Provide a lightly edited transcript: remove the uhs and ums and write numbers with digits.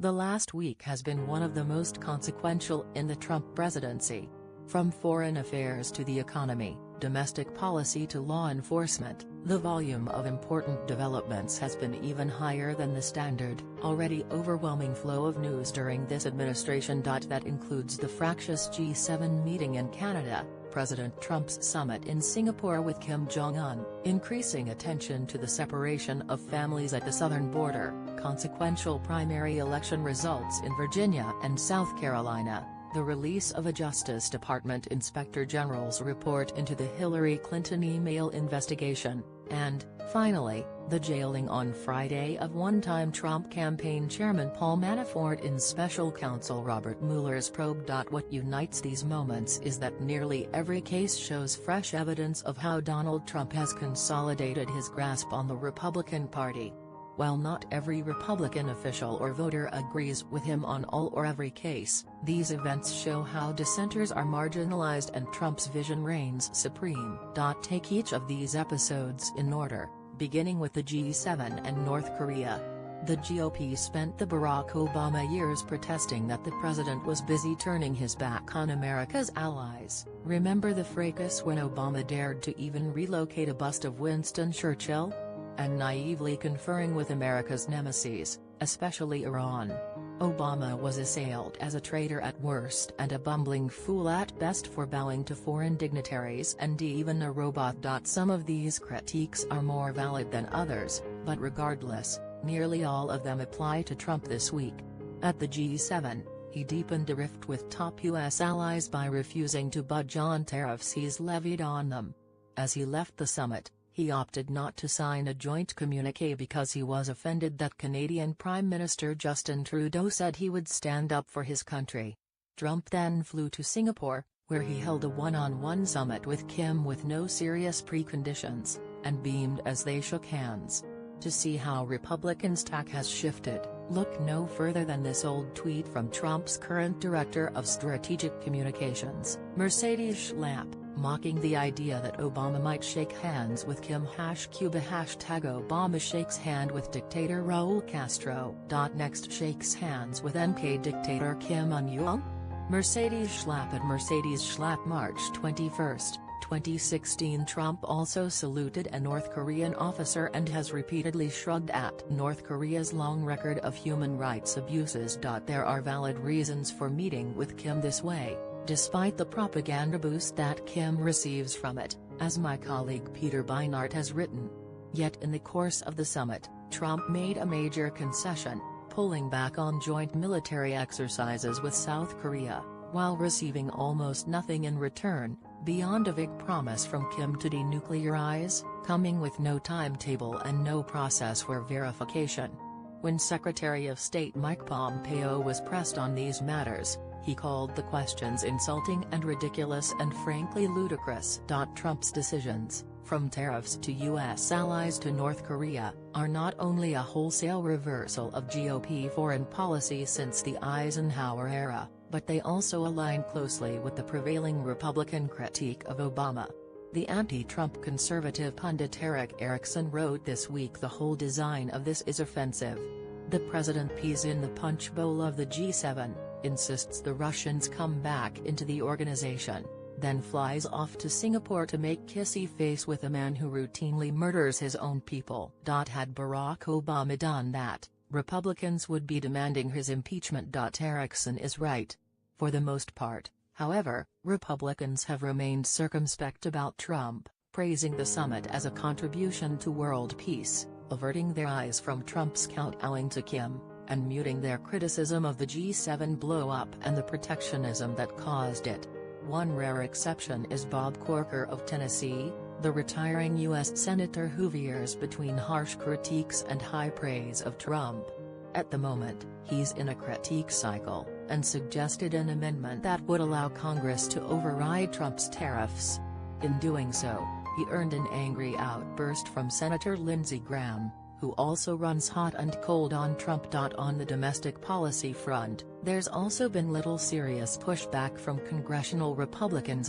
The last week has been one of the most consequential in the Trump presidency. From foreign affairs to the economy, domestic policy to law enforcement, the volume of important developments has been even higher than the standard, already overwhelming flow of news during this administration. That includes the fractious G7 meeting in Canada, President Trump's summit in Singapore with Kim Jong-un, increasing attention to the separation of families at the southern border, consequential primary election results in Virginia and South Carolina, the release of a Justice Department Inspector General's report into the Hillary Clinton email investigation, and, finally, the jailing on Friday of one-time Trump campaign chairman Paul Manafort in special counsel Robert Mueller's probe. What unites these moments is that nearly every case shows fresh evidence of how Donald Trump has consolidated his grasp on the Republican Party. While not every Republican official or voter agrees with him on all or every case, these events show how dissenters are marginalized and Trump's vision reigns supreme. Take each of these episodes in order, beginning with the G7 and North Korea. The GOP spent the Barack Obama years protesting that the president was busy turning his back on America's allies. Remember the fracas when Obama dared to even relocate a bust of Winston Churchill? And naively conferring with America's nemesis, especially Iran. Obama was assailed as a traitor at worst and a bumbling fool at best for bowing to foreign dignitaries and even a robot. Some of these critiques are more valid than others, but regardless, nearly all of them apply to Trump this week. At the G7, he deepened a rift with top U.S. allies by refusing to budge on tariffs he's levied on them. As he left the summit, he opted not to sign a joint communiqué because he was offended that Canadian Prime Minister Justin Trudeau said he would stand up for his country. Trump then flew to Singapore, where he held a one-on-one summit with Kim with no serious preconditions, and beamed as they shook hands. To see how Republicans' tack has shifted, look no further than this old tweet from Trump's current Director of Strategic Communications, Mercedes Schlapp, mocking the idea that Obama might shake hands with Kim #Cuba #Obama shakes hand with dictator Raul Castro. Next shakes hands with MK dictator Kim Un-il? Mercedes Schlapp at Mercedes Schlapp March 21, 2016. Trump also saluted a North Korean officer and has repeatedly shrugged at North Korea's long record of human rights abuses. There are valid reasons for meeting with Kim this way, despite the propaganda boost that Kim receives from it, as my colleague Peter Beinart has written. Yet in the course of the summit, Trump made a major concession, pulling back on joint military exercises with South Korea, while receiving almost nothing in return, beyond a vague promise from Kim to denuclearize, coming with no timetable and no process for verification. When Secretary of State Mike Pompeo was pressed on these matters, he called the questions insulting and ridiculous and frankly ludicrous. Trump's decisions, from tariffs to U.S. allies to North Korea, are not only a wholesale reversal of GOP foreign policy since the Eisenhower era, but they also align closely with the prevailing Republican critique of Obama. The anti-Trump conservative pundit Eric Erickson wrote this week the whole design of this is offensive. The president pees in the punch bowl of the G7, insists the Russians come back into the organization, then flies off to Singapore to make kissy face with a man who routinely murders his own people. Had Barack Obama done that, Republicans would be demanding his impeachment. Erickson is right. For the most part, however, Republicans have remained circumspect about Trump, praising the summit as a contribution to world peace, averting their eyes from Trump's kowtowing to Kim, and muting their criticism of the G7 blow-up and the protectionism that caused it. One rare exception is Bob Corker of Tennessee, the retiring U.S. Senator who veers between harsh critiques and high praise of Trump. At the moment, he's in a critique cycle, and suggested an amendment that would allow Congress to override Trump's tariffs. In doing so, he earned an angry outburst from Senator Lindsey Graham, who also runs hot and cold on Trump. On the domestic policy front, there's also been little serious pushback from congressional Republicans